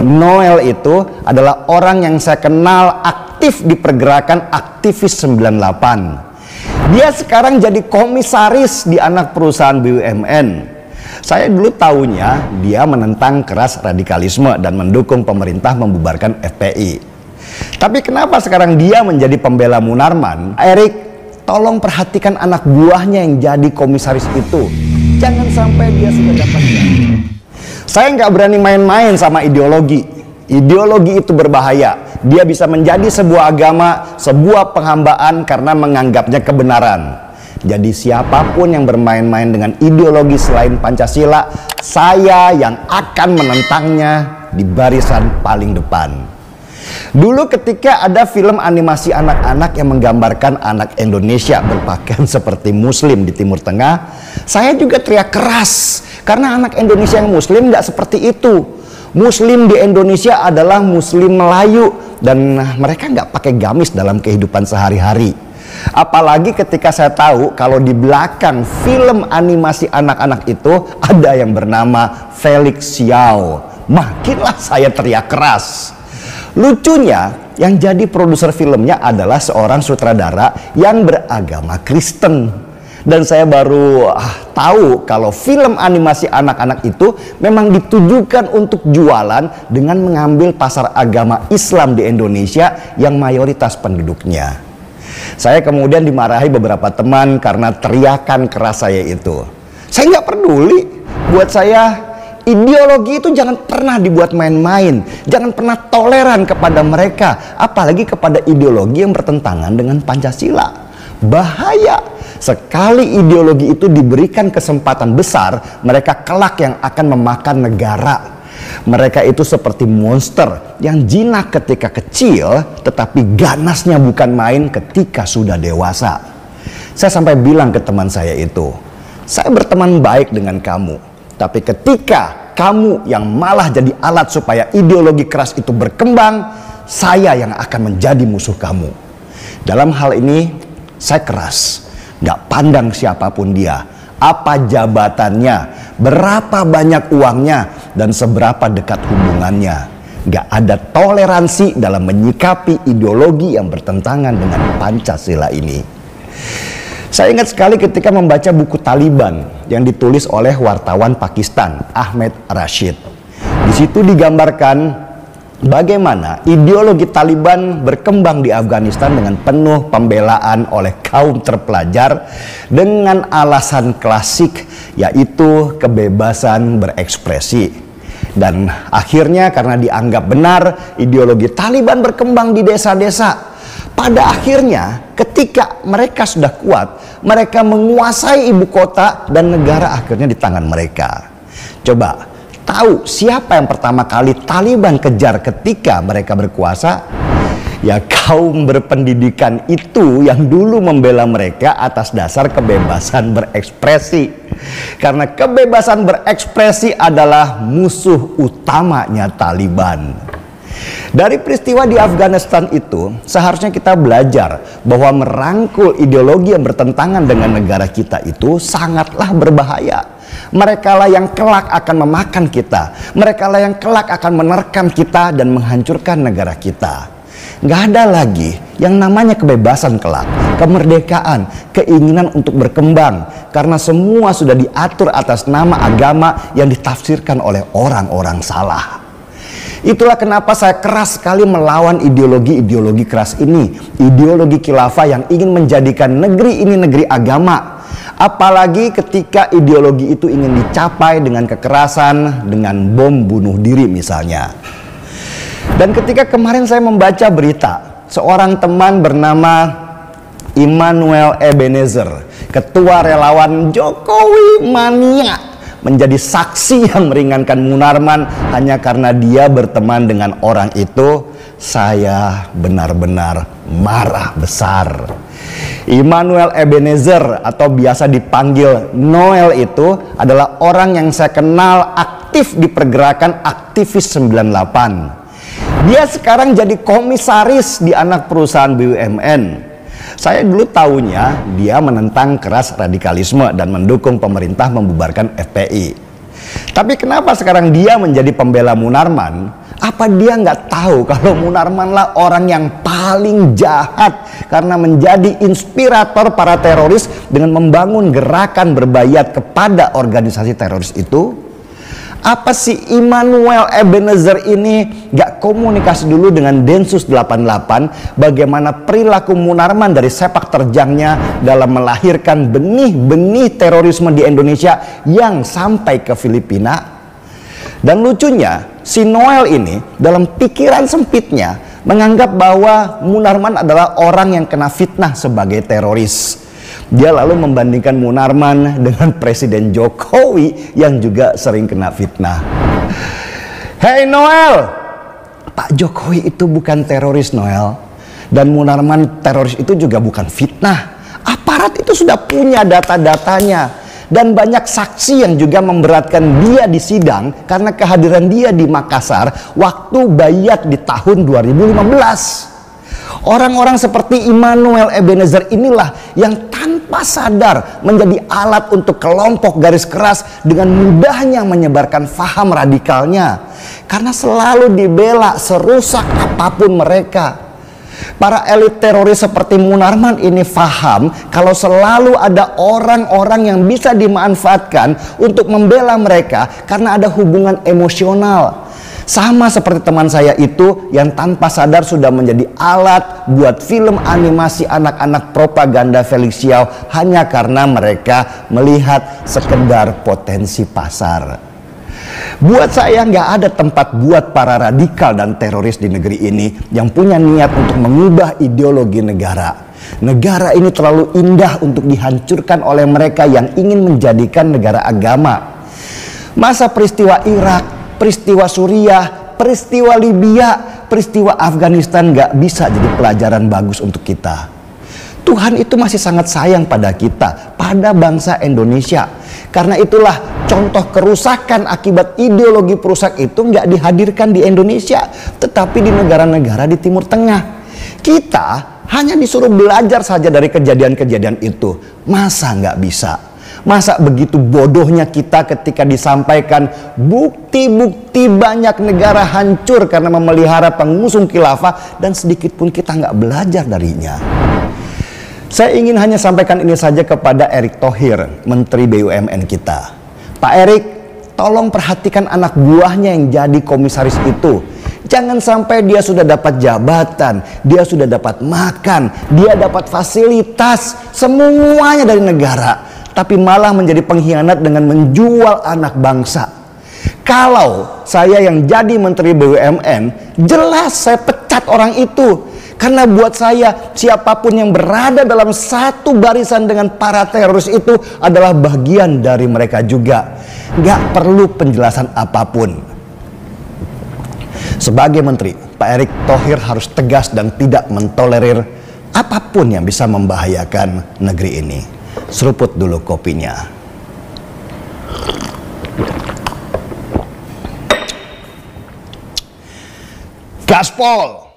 Noel itu adalah orang yang saya kenal aktif di pergerakan aktivis 98. Dia sekarang jadi komisaris di anak perusahaan BUMN. Saya dulu tahunya dia menentang keras radikalisme dan mendukung pemerintah membubarkan FPI. Tapi kenapa sekarang dia menjadi pembela Munarman? Erik, tolong perhatikan anak buahnya yang jadi komisaris itu. Jangan sampai dia sudah dapat. Saya nggak berani main-main sama ideologi. Ideologi itu berbahaya. Dia bisa menjadi sebuah agama, sebuah penghambaan karena menganggapnya kebenaran. Jadi siapapun yang bermain-main dengan ideologi selain Pancasila, saya yang akan menentangnya di barisan paling depan. Dulu ketika ada film animasi anak-anak yang menggambarkan anak Indonesia berpakaian seperti Muslim di Timur Tengah, saya juga teriak keras karena anak Indonesia yang Muslim nggak seperti itu. Muslim di Indonesia adalah Muslim Melayu dan mereka nggak pakai gamis dalam kehidupan sehari-hari. Apalagi ketika saya tahu kalau di belakang film animasi anak-anak itu ada yang bernama Felix Xiao, makinlah saya teriak keras. Lucunya, yang jadi produser filmnya adalah seorang sutradara yang beragama Kristen. Dan saya baru tahu kalau film animasi anak-anak itu memang ditujukan untuk jualan dengan mengambil pasar agama Islam di Indonesia yang mayoritas penduduknya. Saya kemudian dimarahi beberapa teman karena teriakan keras saya itu. Saya nggak peduli, buat saya ideologi itu jangan pernah dibuat main-main. Jangan pernah toleran kepada mereka, apalagi kepada ideologi yang bertentangan dengan Pancasila. Bahaya. Sekali ideologi itu diberikan kesempatan besar, mereka kelak yang akan memakan negara. Mereka itu seperti monster yang jinak ketika kecil, tetapi ganasnya bukan main ketika sudah dewasa. Saya sampai bilang ke teman saya itu, saya berteman baik dengan kamu. Tapi ketika kamu yang malah jadi alat supaya ideologi keras itu berkembang, saya yang akan menjadi musuh kamu. Dalam hal ini, saya keras. Gak pandang siapapun dia, apa jabatannya, berapa banyak uangnya, dan seberapa dekat hubungannya. Gak ada toleransi dalam menyikapi ideologi yang bertentangan dengan Pancasila ini. Saya ingat sekali ketika membaca buku Taliban yang ditulis oleh wartawan Pakistan, Ahmed Rashid. Di situ digambarkan bagaimana ideologi Taliban berkembang di Afghanistan dengan penuh pembelaan oleh kaum terpelajar dengan alasan klasik, yaitu kebebasan berekspresi. Dan akhirnya karena dianggap benar, ideologi Taliban berkembang di desa-desa. Pada akhirnya ketika mereka sudah kuat, mereka menguasai ibu kota dan negara akhirnya di tangan mereka. Coba tahu siapa yang pertama kali Taliban kejar ketika mereka berkuasa? Ya kaum berpendidikan itu yang dulu membela mereka atas dasar kebebasan berekspresi. Karena kebebasan berekspresi adalah musuh utamanya Taliban. Dari peristiwa di Afghanistan itu, seharusnya kita belajar bahwa merangkul ideologi yang bertentangan dengan negara kita itu sangatlah berbahaya. Merekalah yang kelak akan memakan kita. Merekalah yang kelak akan menerkam kita dan menghancurkan negara kita. Nggak ada lagi yang namanya kebebasan kelak, kemerdekaan, keinginan untuk berkembang. Karena semua sudah diatur atas nama agama yang ditafsirkan oleh orang-orang salah. Itulah kenapa saya keras sekali melawan ideologi-ideologi keras ini. Ideologi khilafah yang ingin menjadikan negeri ini negeri agama. Apalagi ketika ideologi itu ingin dicapai dengan kekerasan, dengan bom bunuh diri misalnya. Dan ketika kemarin saya membaca berita, seorang teman bernama Immanuel Ebenezer, ketua relawan Jokowi mania, menjadi saksi yang meringankan Munarman hanya karena dia berteman dengan orang itu. Saya benar-benar marah besar. Immanuel Ebenezer atau biasa dipanggil Noel itu adalah orang yang saya kenal aktif di pergerakan aktivis 98. Dia sekarang jadi komisaris di anak perusahaan BUMN. Saya dulu tahunya dia menentang keras radikalisme dan mendukung pemerintah membubarkan FPI. Tapi kenapa sekarang dia menjadi pembela Munarman? Apa dia nggak tahu kalau Munarman lah orang yang paling jahat karena menjadi inspirator para teroris dengan membangun gerakan berbayat kepada organisasi teroris itu? Apa si Immanuel Ebenezer ini gak komunikasi dulu dengan Densus 88 bagaimana perilaku Munarman dari sepak terjangnya dalam melahirkan benih-benih terorisme di Indonesia yang sampai ke Filipina? Dan lucunya si Noel ini dalam pikiran sempitnya menganggap bahwa Munarman adalah orang yang kena fitnah sebagai teroris. Dia lalu membandingkan Munarman dengan Presiden Jokowi yang juga sering kena fitnah. Hei Noel, Pak Jokowi itu bukan teroris Noel. Dan Munarman teroris itu juga bukan fitnah. Aparat itu sudah punya data-datanya. Dan banyak saksi yang juga memberatkan dia di sidang karena kehadiran dia di Makassar waktu bayat di tahun 2015. Orang-orang seperti Immanuel Ebenezer inilah yang tanpa sadar menjadi alat untuk kelompok garis keras dengan mudahnya menyebarkan faham radikalnya. Karena selalu dibela serusak apapun mereka. Para elit teroris seperti Munarman ini faham kalau selalu ada orang-orang yang bisa dimanfaatkan untuk membela mereka karena ada hubungan emosional. Sama seperti teman saya itu yang tanpa sadar sudah menjadi alat buat film animasi anak-anak propaganda Felix Xiao hanya karena mereka melihat sekedar potensi pasar. Buat saya nggak ada tempat buat para radikal dan teroris di negeri ini yang punya niat untuk mengubah ideologi negara. Negara ini terlalu indah untuk dihancurkan oleh mereka yang ingin menjadikan negara agama. Masa peristiwa Irak, peristiwa Suriah, peristiwa Libya, peristiwa Afghanistan gak bisa jadi pelajaran bagus untuk kita. Tuhan itu masih sangat sayang pada kita, pada bangsa Indonesia. Karena itulah contoh kerusakan akibat ideologi perusak itu gak dihadirkan di Indonesia, tetapi di negara-negara di Timur Tengah. Kita hanya disuruh belajar saja dari kejadian-kejadian itu. Masa gak bisa? Masa begitu bodohnya kita ketika disampaikan bukti-bukti banyak negara hancur karena memelihara pengusung khilafah dan sedikit pun kita nggak belajar darinya. Saya ingin hanya sampaikan ini saja kepada Erick Thohir, Menteri BUMN kita. Pak Erick, tolong perhatikan anak buahnya yang jadi komisaris itu. Jangan sampai dia sudah dapat jabatan, dia sudah dapat makan, dia dapat fasilitas, semuanya dari negara. Tapi malah menjadi pengkhianat dengan menjual anak bangsa. Kalau saya yang jadi Menteri BUMN, jelas saya pecat orang itu. Karena buat saya, siapapun yang berada dalam satu barisan dengan para teroris itu adalah bagian dari mereka juga. Gak perlu penjelasan apapun. Sebagai Menteri, Pak Erick Thohir harus tegas dan tidak mentolerir apapun yang bisa membahayakan negeri ini. Seruput dulu kopinya. Gaspol.